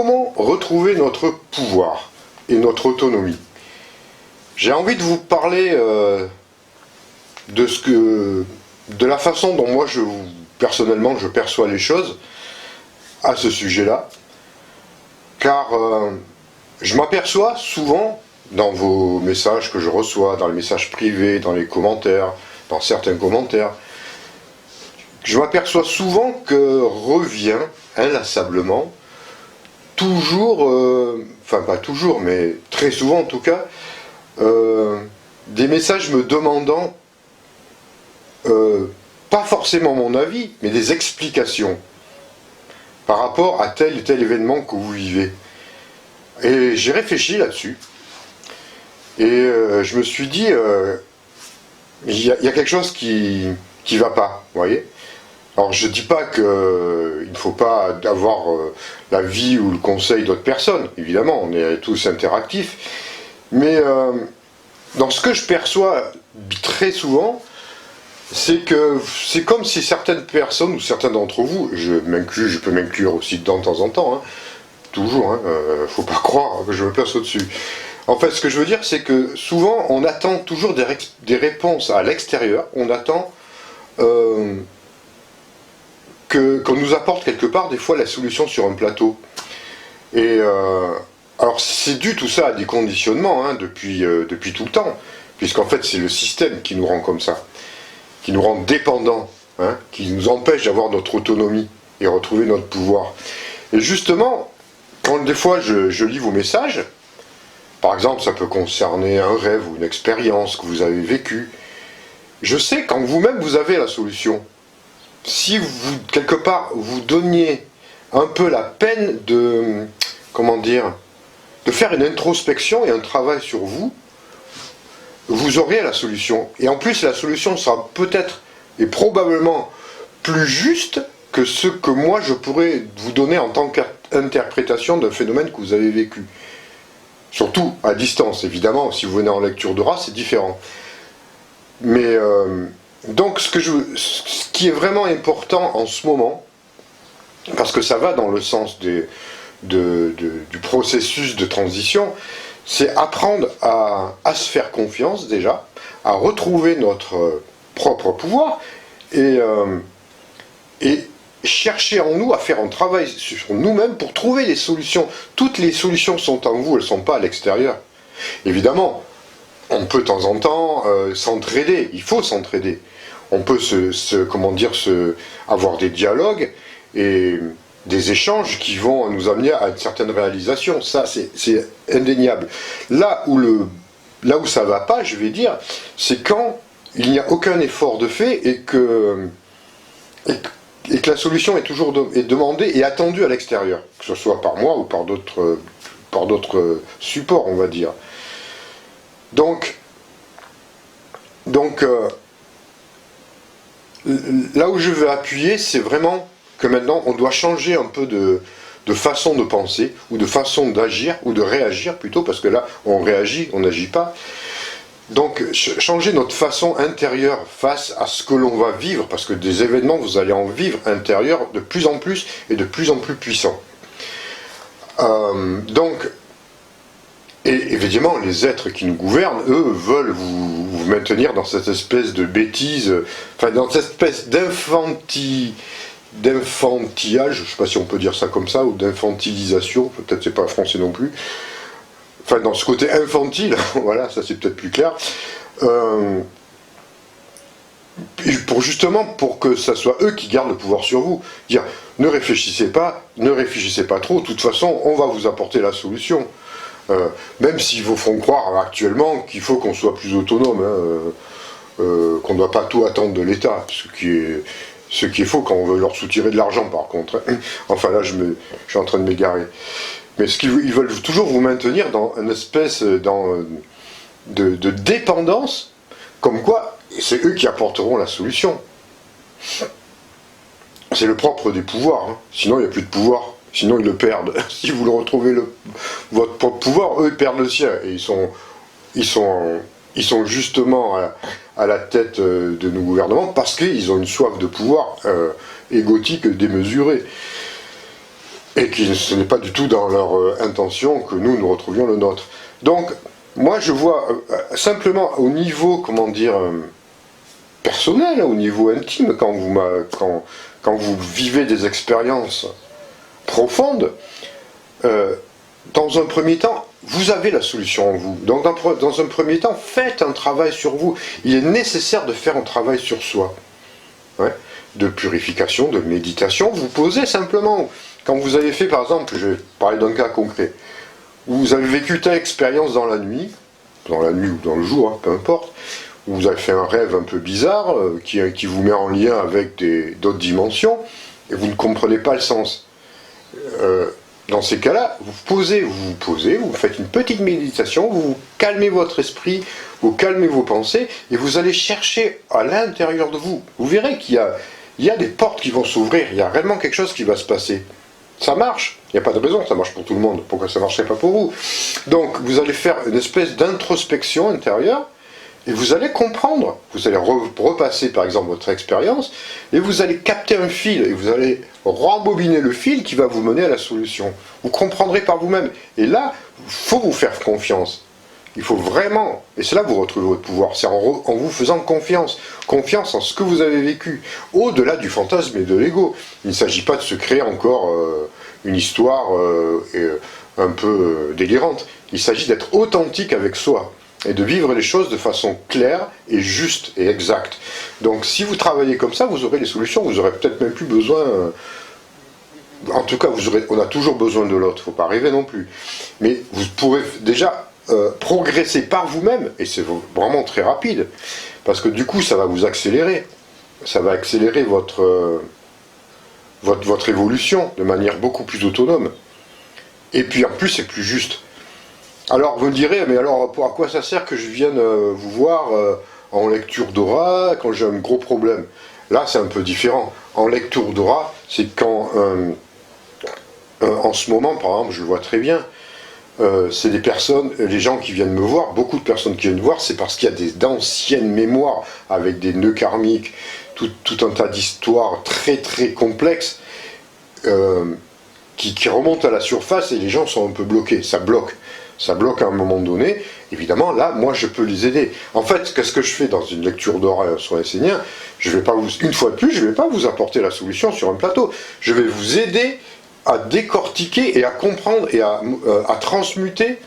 comment retrouver notre pouvoir et notre autonomie? J'ai envie de vous parler de la façon dont moi, personnellement, je perçois les choses à ce sujet-là. Car je m'aperçois souvent, dans vos messages que je reçois, dans les messages privés, dans les commentaires, dans certains commentaires, je m'aperçois souvent que revient inlassablement, toujours, enfin pas toujours, mais très souvent en tout cas, des messages me demandant, pas forcément mon avis, mais des explications par rapport à tel et tel événement que vous vivez. Et j'ai réfléchi là-dessus, et je me suis dit, il y a quelque chose qui va pas, vous voyez. Alors je dis pas qu'il ne faut pas avoir l'avis ou le conseil d'autres personnes, évidemment, on est tous interactifs, mais dans ce que je perçois très souvent, c'est que c'est comme si certaines personnes, ou certains d'entre vous, je peux m'inclure aussi dedans de temps en temps, hein, toujours, hein, faut pas croire que je me place au-dessus. En fait, ce que je veux dire, c'est que souvent, on attend toujours des réponses à l'extérieur, on attend qu'on nous apporte quelque part, des fois, la solution sur un plateau. Et alors, c'est dû tout ça à des conditionnements, hein, depuis tout le temps, puisqu'en fait, c'est le système qui nous rend comme ça, qui nous rend dépendants, hein, qui nous empêche d'avoir notre autonomie et retrouver notre pouvoir. Et justement, quand des fois je lis vos messages, par exemple, ça peut concerner un rêve ou une expérience que vous avez vécue, je sais quand vous-même vous avez la solution. Si vous, quelque part, vous donniez un peu la peine de, comment dire, de faire une introspection et un travail sur vous, vous auriez la solution. Et en plus, la solution sera peut-être et probablement plus juste que ce que moi je pourrais vous donner en tant qu'interprétation d'un phénomène que vous avez vécu. Surtout à distance, évidemment, si vous venez en lecture de race, c'est différent. Mais donc ce qui est vraiment important en ce moment, parce que ça va dans le sens du processus de transition, c'est apprendre à se faire confiance déjà, à retrouver notre propre pouvoir et chercher en nous à faire un travail sur nous-mêmes pour trouver les solutions. Toutes les solutions sont en vous, elles ne sont pas à l'extérieur. Évidemment, on peut de temps en temps s'entraider, il faut s'entraider. On peut avoir des dialogues et des échanges qui vont nous amener à une certaine réalisation. Ça, c'est indéniable. Là où ça ne va pas, je vais dire, c'est quand il n'y a aucun effort de fait et que la solution est toujours demandée et attendue à l'extérieur, que ce soit par moi ou par d'autres supports, on va dire. Donc là où je veux appuyer, c'est vraiment que maintenant on doit changer un peu de façon de penser, ou de façon d'agir, ou de réagir plutôt, parce que là on réagit, on n'agit pas. Donc changer notre façon intérieure face à ce que l'on va vivre, parce que des événements, vous allez en vivre intérieurs de plus en plus et de plus en plus puissants. Et évidemment, les êtres qui nous gouvernent, eux, veulent vous maintenir dans cette espèce de bêtise, enfin dans cette espèce d'infantillage, je ne sais pas si on peut dire ça comme ça, ou d'infantilisation, peut-être c'est pas français non plus, enfin dans ce côté infantile, voilà, ça c'est peut-être plus clair, pour que ça soit eux qui gardent le pouvoir sur vous, dire ne réfléchissez pas trop, de toute façon on va vous apporter la solution. Même s'ils vous font croire actuellement qu'il faut qu'on soit plus autonome, hein, qu'on ne doit pas tout attendre de l'État, ce qui est faux quand on veut leur soutirer de l'argent par contre. Enfin là je suis en train de m'égarer. Mais ils veulent toujours vous maintenir dans une espèce de dépendance, comme quoi c'est eux qui apporteront la solution. C'est le propre des pouvoirs, hein. Sinon il n'y a plus de pouvoir. Sinon ils le perdent. Si vous le retrouvez votre propre pouvoir, eux ils perdent le sien. Et ils sont justement à la tête de nos gouvernements parce qu'ils ont une soif de pouvoir égotique démesurée. et ce n'est pas du tout dans leur intention que nous retrouvions le nôtre. Donc, moi je vois simplement au niveau, comment dire, personnel, au niveau intime, quand vous vivez des expériences profondes, dans un premier temps, vous avez la solution en vous. Donc dans un premier temps, faites un travail sur vous. Il est nécessaire de faire un travail sur soi. Ouais. De purification, de méditation. Vous posez simplement, quand vous avez fait par exemple, je vais parler d'un cas concret, où vous avez vécu telle expérience dans la nuit ou dans le jour, hein, peu importe, où vous avez fait un rêve un peu bizarre, qui vous met en lien avec d'autres dimensions, et vous ne comprenez pas le sens. Dans ces cas-là, vous faites une petite méditation, vous calmez votre esprit, vous calmez vos pensées, et vous allez chercher à l'intérieur de vous. Vous verrez qu'il y a des portes qui vont s'ouvrir, il y a réellement quelque chose qui va se passer. Ça marche, il n'y a pas de raison, ça marche pour tout le monde, pourquoi ça ne marcherait pas pour vous? Donc vous allez faire une espèce d'introspection intérieure, et vous allez comprendre, vous allez repasser par exemple votre expérience, et vous allez capter un fil, et vous allez rembobiner le fil qui va vous mener à la solution. Vous comprendrez par vous-même. Et là, il faut vous faire confiance. Il faut vraiment, et c'est là que vous retrouvez votre pouvoir, c'est en vous faisant confiance. Confiance en ce que vous avez vécu, au-delà du fantasme et de l'ego. Il ne s'agit pas de se créer encore une histoire un peu délirante. Il s'agit d'être authentique avec soi et de vivre les choses de façon claire et juste et exacte. Donc si vous travaillez comme ça, vous aurez les solutions, vous n'aurez peut-être même plus besoin... en tout cas, on a toujours besoin de l'autre, il ne faut pas rêver non plus. Mais vous pourrez déjà progresser par vous-même, et c'est vraiment très rapide, parce que du coup, ça va vous accélérer. Ça va accélérer votre évolution de manière beaucoup plus autonome. Et puis en plus, c'est plus juste. Alors vous me direz, mais alors à quoi ça sert que je vienne vous voir en lecture d'aura quand j'ai un gros problème? Là c'est un peu différent. En lecture d'aura, c'est quand, en ce moment par exemple, je le vois très bien, c'est des personnes, les gens qui viennent me voir, beaucoup de personnes qui viennent me voir, c'est parce qu'il y a d'anciennes mémoires avec des nœuds karmiques, tout un tas d'histoires très très complexes qui remontent à la surface et les gens sont un peu bloqués, ça bloque. Ça bloque à un moment donné, évidemment, là, moi, je peux les aider. En fait, qu'est-ce que je fais dans une lecture d'aura sur les Esséniens? Une fois de plus, je ne vais pas vous apporter la solution sur un plateau. Je vais vous aider à décortiquer et à comprendre et à transmuter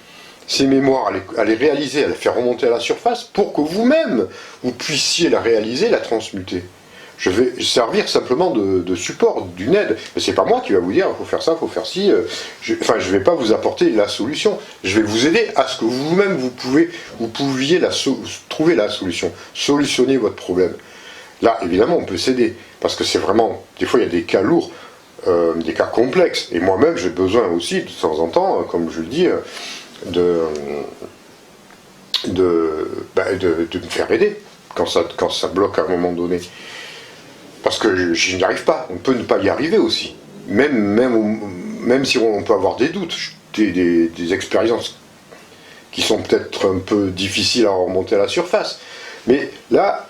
ces mémoires, à les réaliser, à les faire remonter à la surface pour que vous-même, vous puissiez la réaliser, la transmuter. Je vais servir simplement de support, d'une aide. Mais c'est pas moi qui va vous dire, il faut faire ça, il faut faire ci. Je vais pas vous apporter la solution. Je vais vous aider à ce que vous-même, vous pouviez trouver la solution. Solutionner votre problème. Là, évidemment, on peut s'aider. Parce que c'est vraiment, des fois, il y a des cas lourds, des cas complexes. Et moi-même, j'ai besoin aussi, de temps en temps, comme je le dis, de me faire aider quand ça bloque à un moment donné. Parce que je n'y arrive pas, on peut ne pas y arriver aussi. Même si on peut avoir des doutes, des expériences qui sont peut-être un peu difficiles à remonter à la surface. Mais là,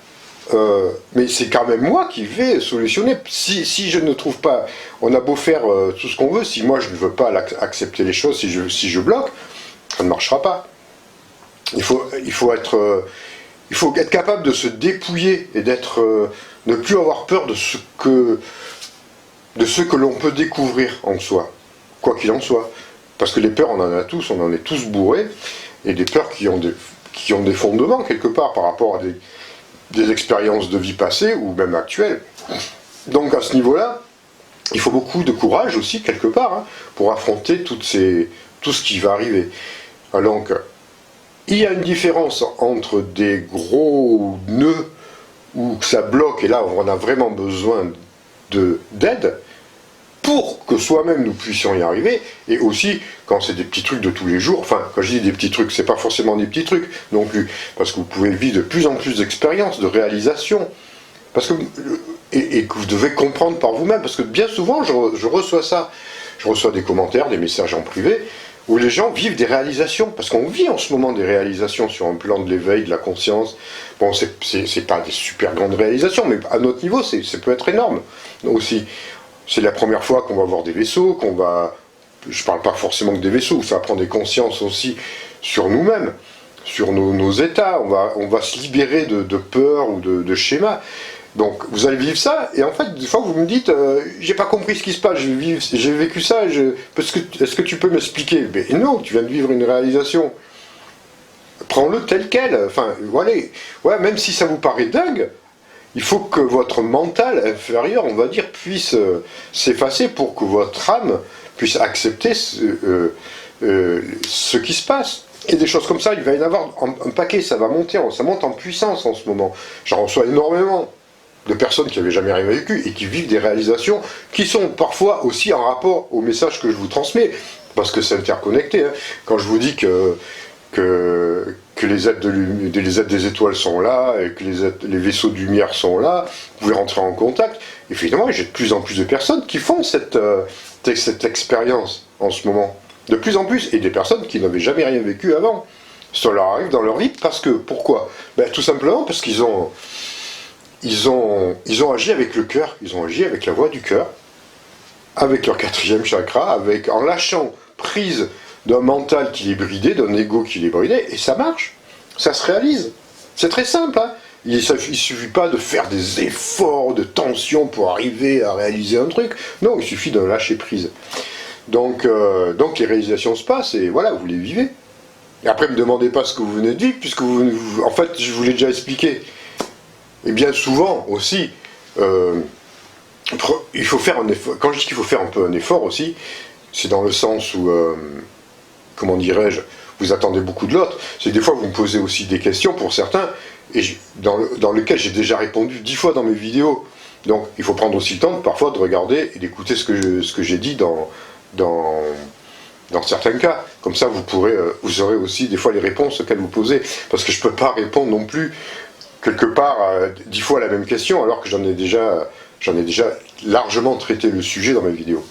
mais c'est quand même moi qui vais solutionner. Si je ne trouve pas, on a beau faire tout ce qu'on veut, si moi je ne veux pas accepter les choses, si je bloque, ça ne marchera pas. Il faut être capable de se dépouiller et ne plus avoir peur de ce que l'on peut découvrir en soi, quoi qu'il en soit. Parce que les peurs, on en a tous, on en est tous bourrés, et des peurs qui ont des fondements quelque part par rapport à des expériences de vie passées ou même actuelles. Donc à ce niveau-là, il faut beaucoup de courage aussi quelque part hein, pour affronter tout ce qui va arriver. Donc, il y a une différence entre des gros nœuds où ça bloque, et là on a vraiment besoin d'aide, pour que soi-même nous puissions y arriver, et aussi quand c'est des petits trucs de tous les jours, enfin quand je dis des petits trucs, c'est pas forcément des petits trucs non plus, parce que vous pouvez vivre de plus en plus d'expériences, de réalisations, parce que, et que vous devez comprendre par vous-même, parce que bien souvent je reçois ça, je reçois des commentaires, des messages en privé, où les gens vivent des réalisations, parce qu'on vit en ce moment des réalisations sur un plan de l'éveil, de la conscience. Bon, c'est pas des super grandes réalisations, mais à notre niveau, ça peut être énorme aussi. c'est la première fois qu'on va voir des vaisseaux, qu'on va... Je parle pas forcément que des vaisseaux, ça va prendre des consciences aussi sur nous-mêmes, sur nos états, on va se libérer de peur ou de schémas. Donc vous allez vivre ça, et en fait, des fois vous me dites, j'ai pas compris ce qui se passe, j'ai vécu ça, est-ce que tu peux m'expliquer? Mais non, tu viens de vivre une réalisation. Prends-le tel quel, enfin, voilà. Ouais, même si ça vous paraît dingue, il faut que votre mental inférieur, on va dire, puisse s'effacer pour que votre âme puisse accepter ce qui se passe. Et des choses comme ça, il va y en avoir un paquet, ça va monter, ça monte en puissance en ce moment. J'en reçois énormément de personnes qui n'avaient jamais rien vécu et qui vivent des réalisations qui sont parfois aussi en rapport au message que je vous transmets, parce que c'est interconnecté. Hein. Quand je vous dis que les êtres des étoiles sont là, et que les vaisseaux de lumière sont là, vous pouvez rentrer en contact. Et finalement, j'ai de plus en plus de personnes qui font cette expérience en ce moment. De plus en plus, et des personnes qui n'avaient jamais rien vécu avant. Ça leur arrive dans leur vie, parce que, pourquoi? Ben, tout simplement parce qu'ils ont agi avec le cœur, ils ont agi avec la voix du cœur, avec leur 4e chakra, en lâchant prise d'un mental qui est bridé, d'un ego qui est bridé, et ça marche, ça se réalise. C'est très simple, hein. Il ne suffit pas de faire des efforts de tension pour arriver à réaliser un truc, non, il suffit de lâcher prise. Donc les réalisations se passent, et voilà, vous les vivez. Et après, ne me demandez pas ce que vous venez de vivre, puisque en fait, je vous l'ai déjà expliqué. Et bien souvent aussi, il faut faire un effort. Quand je dis qu'il faut faire un peu un effort aussi, c'est dans le sens où, comment dirais-je, vous attendez beaucoup de l'autre. C'est que des fois vous me posez aussi des questions pour certains, et dans lequel j'ai déjà répondu 10 fois dans mes vidéos. Donc il faut prendre aussi le temps parfois de regarder et d'écouter ce que j'ai dit dans certains cas. Comme ça vous aurez aussi des fois les réponses auxquelles vous posez. Parce que je ne peux pas répondre non plus quelque part 10 fois la même question, alors que j'en ai déjà largement traité le sujet dans mes vidéos.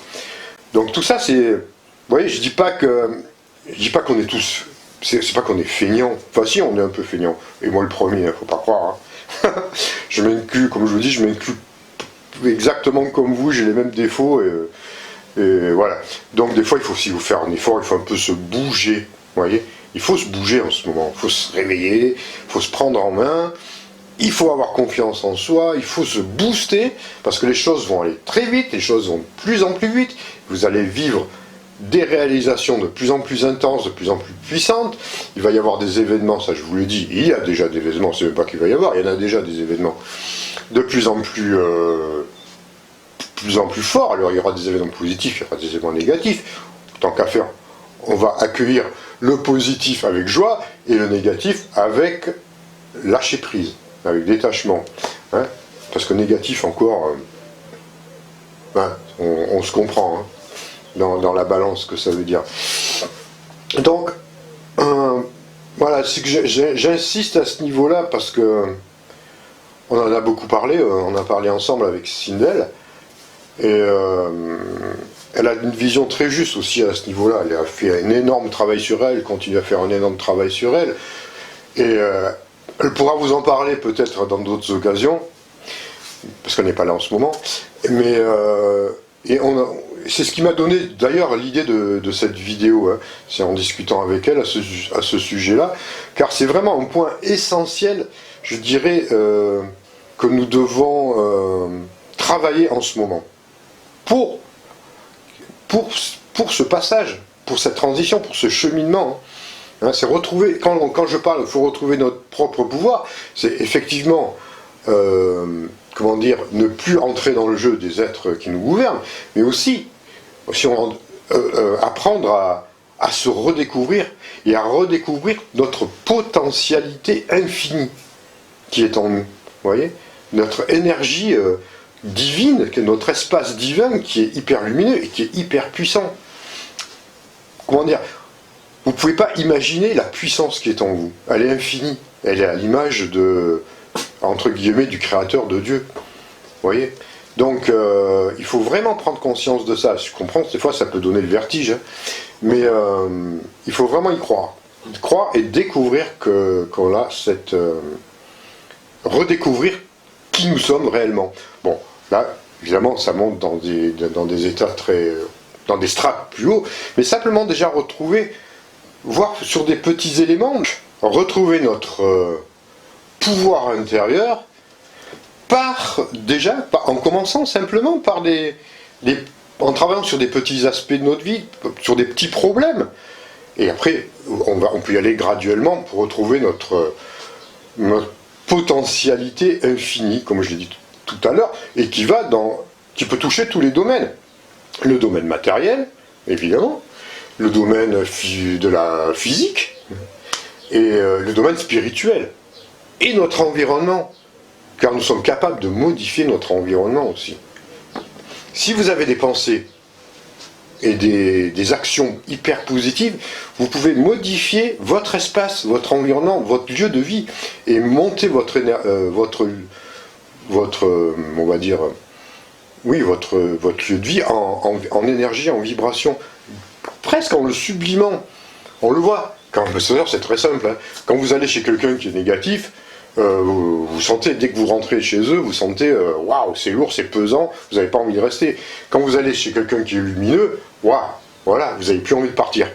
Donc tout ça, c'est... Vous voyez, je dis pas qu'on est tous... C'est pas qu'on est feignants. Enfin si, on est un peu feignants. Et moi le premier, faut pas croire. Hein. Je m'inclus, comme je vous dis, je m'inclus exactement comme vous, j'ai les mêmes défauts. Et voilà. Donc des fois, il faut aussi vous faire un effort, il faut un peu se bouger. Vous voyez, il faut se bouger en ce moment. Il faut se réveiller, il faut se prendre en main. Il faut avoir confiance en soi, il faut se booster, parce que les choses vont aller très vite, les choses vont de plus en plus vite, vous allez vivre des réalisations de plus en plus intenses, de plus en plus puissantes, il va y avoir des événements, ça je vous le dis, il y a déjà des événements, c'est même pas qu'il va y avoir, il y en a déjà des événements de plus en plus forts, alors il y aura des événements positifs, il y aura des événements négatifs, tant qu'à faire, on va accueillir le positif avec joie, et le négatif avec lâcher prise. Avec détachement, hein, parce que négatif encore, hein, on se comprend, hein, dans la balance que ça veut dire. Donc, voilà, c'est que j'insiste à ce niveau-là, parce que on en a beaucoup parlé, on a parlé ensemble avec Sindel, et elle a une vision très juste aussi à ce niveau-là, elle a fait un énorme travail sur elle, continue à faire un énorme travail sur elle, et elle pourra vous en parler peut-être dans d'autres occasions, parce qu'elle n'est pas là en ce moment, mais c'est ce qui m'a donné d'ailleurs l'idée de cette vidéo, hein. C'est en discutant avec elle à ce sujet-là, car c'est vraiment un point essentiel, je dirais, que nous devons travailler en ce moment, pour ce passage, pour cette transition, pour ce cheminement, hein. Hein, c'est retrouver, quand je parle, il faut retrouver notre propre pouvoir, c'est effectivement, comment dire, ne plus entrer dans le jeu des êtres qui nous gouvernent, mais aussi apprendre à se redécouvrir, et à redécouvrir notre potentialité infinie qui est en nous, vous voyez, notre énergie divine, notre espace divin qui est hyper lumineux et qui est hyper puissant. Comment dire ? Vous ne pouvez pas imaginer la puissance qui est en vous. Elle est infinie. Elle est à l'image entre guillemets, du créateur de Dieu. Vous voyez ? Donc, il faut vraiment prendre conscience de ça. Je comprends que des fois, ça peut donner le vertige. Hein, mais il faut vraiment y croire. Croire et découvrir qu'on a redécouvrir qui nous sommes réellement. Bon, là, Évidemment, ça monte dans des états dans des strates plus hauts, mais simplement déjà retrouver, voir sur des petits éléments, retrouver notre pouvoir intérieur, en commençant simplement par en travaillant sur des petits aspects de notre vie, sur des petits problèmes. Et après, on peut y aller graduellement pour retrouver notre potentialité infinie, comme je l'ai dit tout à l'heure, et qui peut toucher tous les domaines. Le domaine matériel, évidemment, le domaine de la physique, et le domaine spirituel, et notre environnement, car nous sommes capables de modifier notre environnement aussi. Si vous avez des pensées et des actions hyper positives, vous pouvez modifier votre espace, votre environnement, votre lieu de vie, et monter votre on va dire, oui, votre lieu de vie en énergie, en vibration, presque en le sublimant. On le voit. C'est très simple. Hein. Quand vous allez chez quelqu'un qui est négatif, vous sentez, dès que vous rentrez chez eux, vous sentez, waouh, c'est lourd, c'est pesant, vous n'avez pas envie de rester. Quand vous allez chez quelqu'un qui est lumineux, waouh, voilà, vous n'avez plus envie de partir.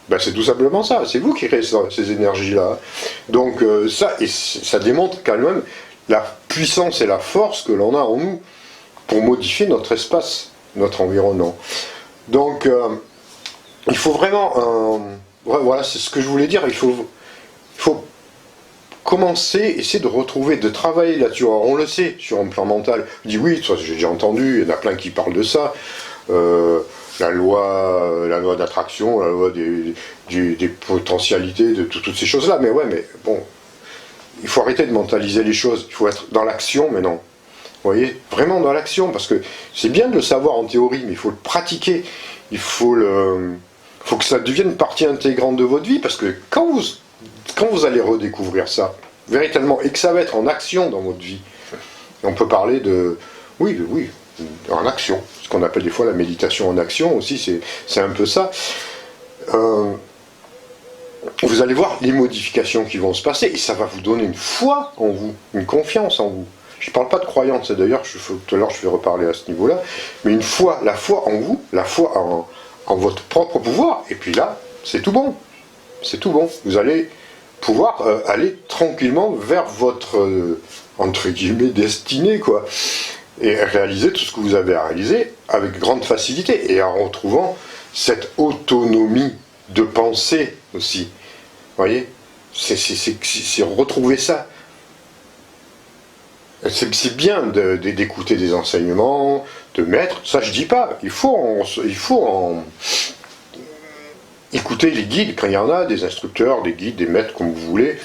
Ben, c'est tout simplement ça, c'est vous qui créez ces énergies-là. Donc ça démontre quand même la puissance et la force que l'on a en nous pour modifier notre espace, notre environnement. Donc il faut vraiment, voilà, c'est ce que je voulais dire, il faut commencer, essayer de retrouver, de travailler là-dessus. On le sait sur un plan mental. Je dis oui, j'ai déjà entendu, il y en a plein qui parlent de ça. La loi d'attraction, la loi des potentialités, de toutes ces choses-là. Mais ouais, mais bon, il faut arrêter de mentaliser les choses. Il faut être dans l'action maintenant. Vous voyez, vraiment dans l'action, parce que c'est bien de le savoir en théorie, mais il faut le pratiquer. Il faut que ça devienne partie intégrante de votre vie, parce que quand vous allez redécouvrir ça, véritablement, et que ça va être en action dans votre vie, on peut parler oui, en action, ce qu'on appelle des fois la méditation en action aussi, c'est un peu ça. Vous allez voir les modifications qui vont se passer, et ça va vous donner une foi en vous, une confiance en vous. Je ne parle pas de croyance, et d'ailleurs, tout à l'heure je vais reparler à ce niveau-là, mais la foi en vous, la foi en votre propre pouvoir, et puis là, c'est tout bon. C'est tout bon. Vous allez pouvoir aller tranquillement vers votre, entre guillemets, destinée, quoi. Et réaliser tout ce que vous avez à réaliser avec grande facilité, et en retrouvant cette autonomie de pensée aussi. Vous voyez, c'est retrouver ça. C'est bien d'écouter des enseignements, de maîtres, ça je dis pas, il faut écouter les guides quand il y en a, des instructeurs, des guides, des maîtres, comme vous voulez.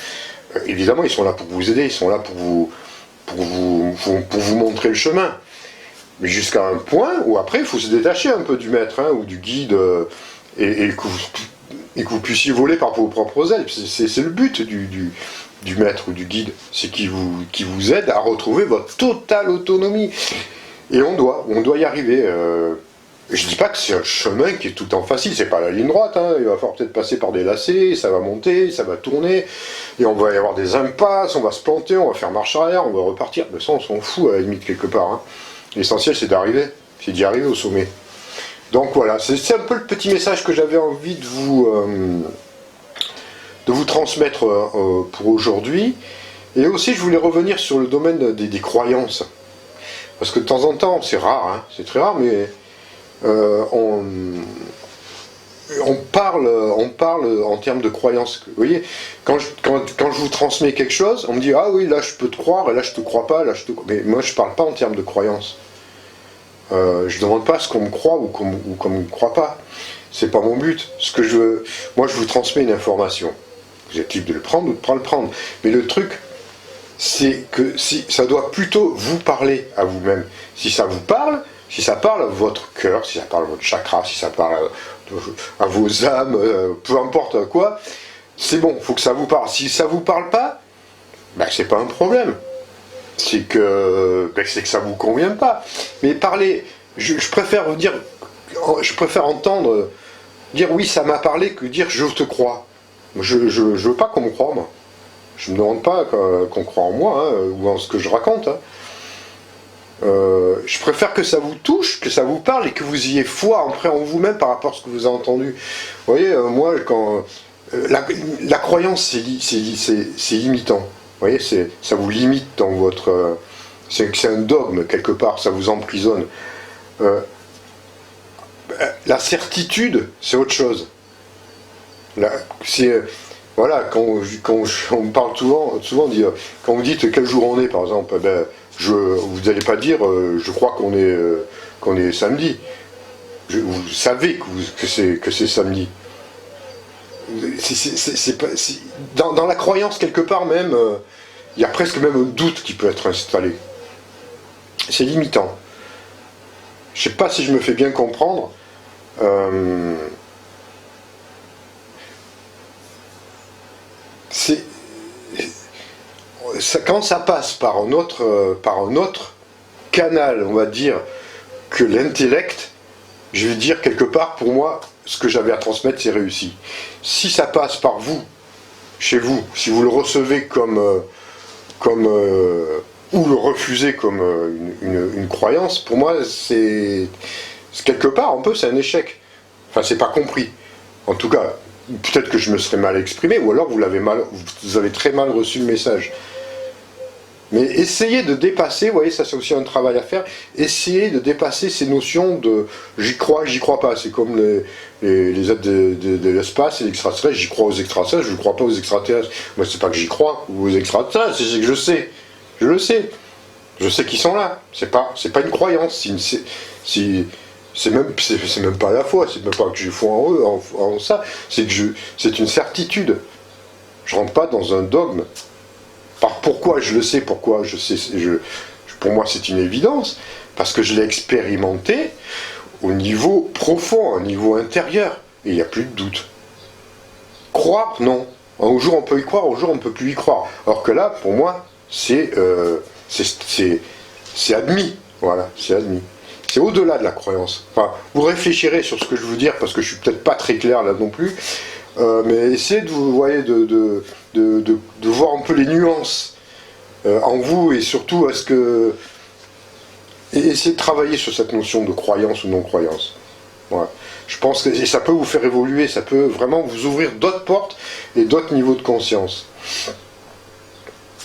Évidemment, ils sont là pour vous aider, ils sont là pour vous montrer le chemin. Mais jusqu'à un point où après, il faut se détacher un peu du maître ou du guide et que vous puissiez voler par vos propres ailes. C'est le but du maître ou du guide, c'est qui vous aide à retrouver votre totale autonomie. Et on doit y arriver. Je dis pas que c'est un chemin qui est tout le temps facile, c'est pas la ligne droite, il va falloir peut-être passer par des lacets, ça va monter, ça va tourner, et on va y avoir des impasses, on va se planter, on va faire marche arrière, on va repartir, mais ça on s'en fout à la limite quelque part. L'essentiel c'est d'y arriver au sommet. Donc voilà, c'est un peu le petit message que j'avais envie de vous transmettre pour aujourd'hui. Et aussi je voulais revenir sur le domaine des croyances. Parce que de temps en temps, c'est rare, c'est très rare, mais on parle en termes de croyances. Vous voyez, quand je vous transmets quelque chose, on me dit ah oui, là je peux te croire, et là je te crois pas, mais moi je parle pas en termes de croyances. Je demande pas ce qu'on me croit ou qu'on me croit pas. C'est pas mon but. Moi je vous transmets une information. Vous êtes libre de le prendre ou de ne pas le prendre. Mais le truc, c'est que ça doit plutôt vous parler à vous-même. Si ça vous parle, si ça parle à votre cœur, si ça parle à votre chakra, si ça parle à vos âmes, peu importe quoi, c'est bon, il faut que ça vous parle. Si ça vous parle pas, ben c'est pas un problème. C'est que ça vous convient pas. Mais parler, je préfère entendre dire oui ça m'a parlé que dire je te crois. Je veux pas qu'on me croie, moi. Je me demande pas qu'on croit en moi ou en ce que je raconte. Je préfère que ça vous touche, que ça vous parle et que vous ayez foi en vous-même par rapport à ce que vous avez entendu. Vous voyez, moi, quand la croyance, c'est limitant. Vous voyez, ça vous limite dans votre... c'est un dogme, quelque part, ça vous emprisonne. La certitude, c'est autre chose. Voilà, quand on me parle souvent on dit, quand vous dites quel jour on est, par exemple, vous n'allez pas dire je crois qu'on est samedi. Vous savez que c'est samedi. Dans la croyance, quelque part même, il y a presque même un doute qui peut être installé. C'est limitant. Je ne sais pas si je me fais bien comprendre. Quand ça passe par un autre canal, on va dire, que l'intellect, je vais dire quelque part, pour moi, ce que j'avais à transmettre, c'est réussi. Si ça passe par vous, chez vous, si vous le recevez ou le refusez comme une croyance, pour moi, c'est quelque part, un peu, c'est un échec. Enfin, c'est pas compris. En tout cas, peut-être que je me serais mal exprimé, ou alors vous avez très mal reçu le message. Mais essayez de dépasser, vous voyez, ça c'est aussi un travail à faire, essayez de dépasser ces notions de j'y crois pas. C'est comme les êtres de l'espace et l'extraterrestre, j'y crois aux extraterrestres, je ne crois pas aux extraterrestres. Moi, c'est pas que j'y crois aux extraterrestres, c'est que je sais. Je le sais. Je sais qu'ils sont là. C'est pas une croyance. C'est même pas la foi, c'est même pas que j'ai foi en eux, en ça, c'est une certitude. Je rentre pas dans un dogme. Pourquoi je le sais, pourquoi je sais, pour moi c'est une évidence, parce que je l'ai expérimenté au niveau profond, au niveau intérieur, et il n'y a plus de doute. Croire, non. Un jour on peut y croire, un jour on ne peut plus y croire. Alors que là, pour moi, c'est admis. Voilà, c'est admis. C'est au-delà de la croyance. Enfin, vous réfléchirez sur ce que je veux dire, parce que je suis peut-être pas très clair là non plus, mais essayez de voir un peu les nuances en vous, et surtout et essayez de travailler sur cette notion de croyance ou non-croyance. Voilà. Je pense que ça peut vous faire évoluer, ça peut vraiment vous ouvrir d'autres portes et d'autres niveaux de conscience.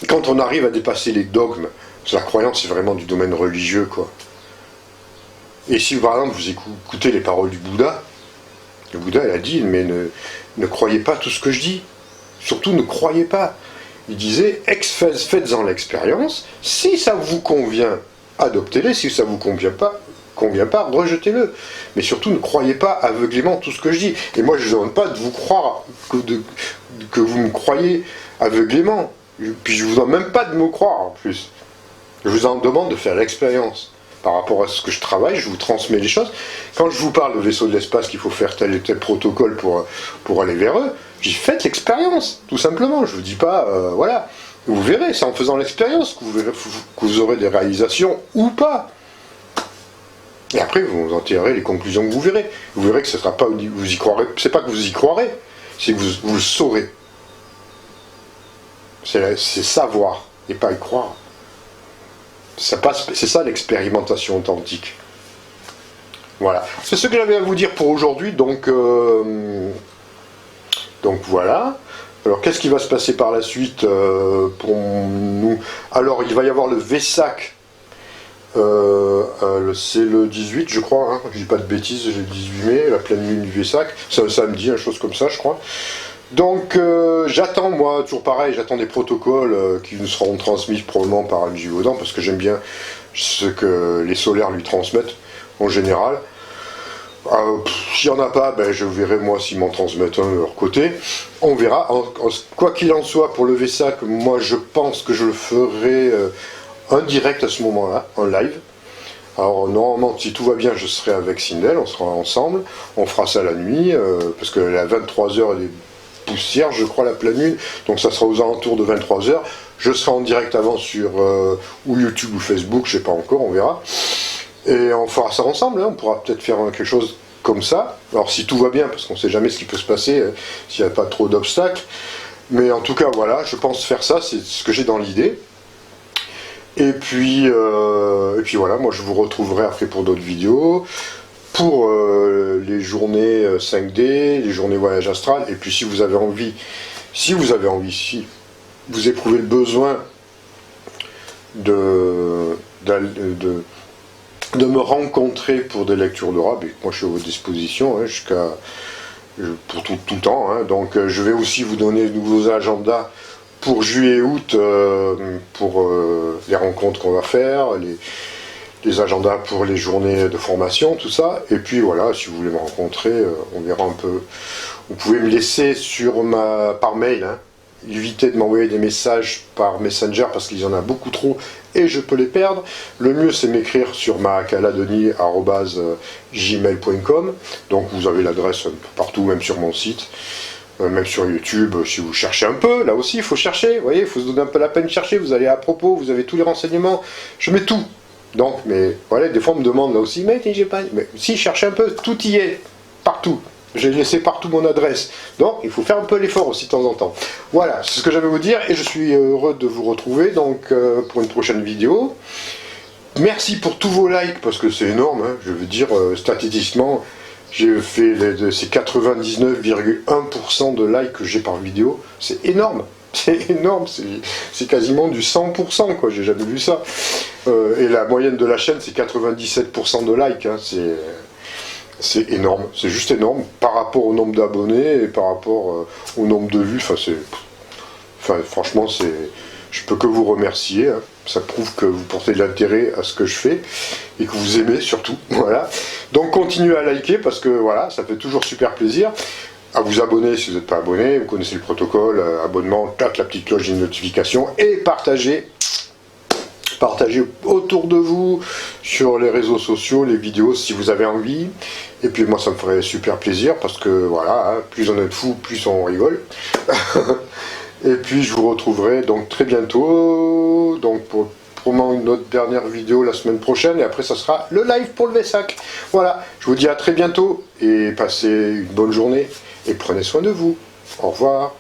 Quand on arrive à dépasser les dogmes, parce que la croyance c'est vraiment du domaine religieux, quoi. Et si par exemple vous écoutez les paroles du Bouddha, le Bouddha il a dit, mais ne croyez pas tout ce que je dis, surtout ne croyez pas. Il disait, faites-en l'expérience, si ça vous convient, adoptez-le, si ça vous convient pas, rejetez-le. Mais surtout ne croyez pas aveuglément tout ce que je dis. Et moi je ne vous demande pas de vous croire, que vous me croyez aveuglément. Puis je ne vous demande même pas de me croire en plus. Je vous en demande de faire l'expérience. Par rapport à ce que je travaille, je vous transmets les choses. Quand je vous parle de vaisseaux de l'espace, qu'il faut faire tel et tel protocole pour aller vers eux, j'y faites l'expérience, tout simplement. Je ne vous dis pas, voilà. Vous verrez, c'est en faisant l'expérience que vous aurez des réalisations ou pas. Et après, vous en tirerez les conclusions que vous verrez. Vous verrez que ce sera pas, vous y croirez. C'est pas que vous y croirez, c'est que vous le saurez. C'est savoir et pas y croire. C'est ça l'expérimentation authentique. Voilà. C'est ce que j'avais à vous dire pour aujourd'hui. Donc voilà. Alors qu'est-ce qui va se passer par la suite pour nous? Alors il va y avoir le Vesak. C'est le 18 je crois. Hein, je dis pas de bêtises, j'ai le 18 mai, la pleine lune du Vesak. C'est un samedi, une chose comme ça je crois. Donc j'attends, moi, toujours pareil, j'attends des protocoles qui nous seront transmis probablement par M. Givaudan, parce que j'aime bien ce que les solaires lui transmettent, en général. S'il n'y en a pas, ben, je verrai moi s'ils m'en transmettent un de leur côté. On verra. Quoi qu'il en soit, pour le Vesak, moi je pense que je le ferai en direct à ce moment-là, en live. Alors normalement, si tout va bien, je serai avec Sindel, on sera ensemble, on fera ça la nuit, parce que à 23h, elle est poussière, je crois, la pleine lune, donc ça sera aux alentours de 23h. Je serai en direct avant sur ou YouTube ou Facebook, je sais pas encore, on verra. Et on fera ça ensemble, hein. On pourra peut-être faire quelque chose comme ça. Alors si tout va bien, parce qu'on sait jamais ce qui peut se passer, s'il n'y a pas trop d'obstacles. Mais en tout cas, voilà, je pense faire ça, c'est ce que j'ai dans l'idée. Et puis voilà, moi je vous retrouverai après pour d'autres vidéos, pour les journées 5D, les journées voyage astral, et puis si vous avez envie, si vous éprouvez le besoin de me rencontrer pour des lectures d'aura, moi je suis à votre disposition hein, pour tout le temps, hein. Donc je vais aussi vous donner de nouveaux agendas pour juillet et août, pour les rencontres qu'on va faire, les agendas pour les journées de formation, tout ça. Et puis voilà, si vous voulez me rencontrer, on verra un peu. Vous pouvez me laisser par mail, hein. Évitez de m'envoyer des messages par Messenger parce qu'il y en a beaucoup trop et je peux les perdre. Le mieux c'est m'écrire sur macaladoni@gmail.com. Donc vous avez l'adresse partout, même sur mon site, même sur YouTube, si vous cherchez un peu. Là aussi il faut chercher, vous voyez, il faut se donner un peu la peine de chercher. Vous allez à propos, vous avez tous les renseignements, je mets tout. Donc, mais voilà, des fois on me demande là aussi, mais j'ai pas. Mais si, cherchez un peu, tout y est, partout. J'ai laissé partout mon adresse. Donc, il faut faire un peu l'effort aussi de temps en temps. Voilà, c'est ce que j'avais à vous dire et je suis heureux de vous retrouver donc pour une prochaine vidéo. Merci pour tous vos likes parce que c'est énorme. Hein, je veux dire, statistiquement, j'ai fait ces 99,1% de likes que j'ai par vidéo. C'est énorme. C'est énorme. C'est quasiment du 100%, quoi. J'ai jamais vu ça. Et la moyenne de la chaîne, c'est 97% de likes. Hein, c'est énorme, c'est juste énorme par rapport au nombre d'abonnés et par rapport au nombre de vues. Franchement, je peux que vous remercier. Hein. Ça prouve que vous portez de l'intérêt à ce que je fais et que vous aimez surtout. Voilà. Donc continuez à liker parce que voilà, ça fait toujours super plaisir. À vous abonner si vous n'êtes pas abonné, vous connaissez le protocole, abonnement, tac, la petite cloche de notification et partagez autour de vous sur les réseaux sociaux, les vidéos si vous avez envie. Et puis moi ça me ferait super plaisir parce que voilà, hein, plus on est de fous, plus on rigole. Et puis je vous retrouverai donc très bientôt, donc pour une autre dernière vidéo la semaine prochaine, et après ça sera le live pour le Vesak. Voilà, je vous dis à très bientôt et passez une bonne journée et prenez soin de vous. Au revoir.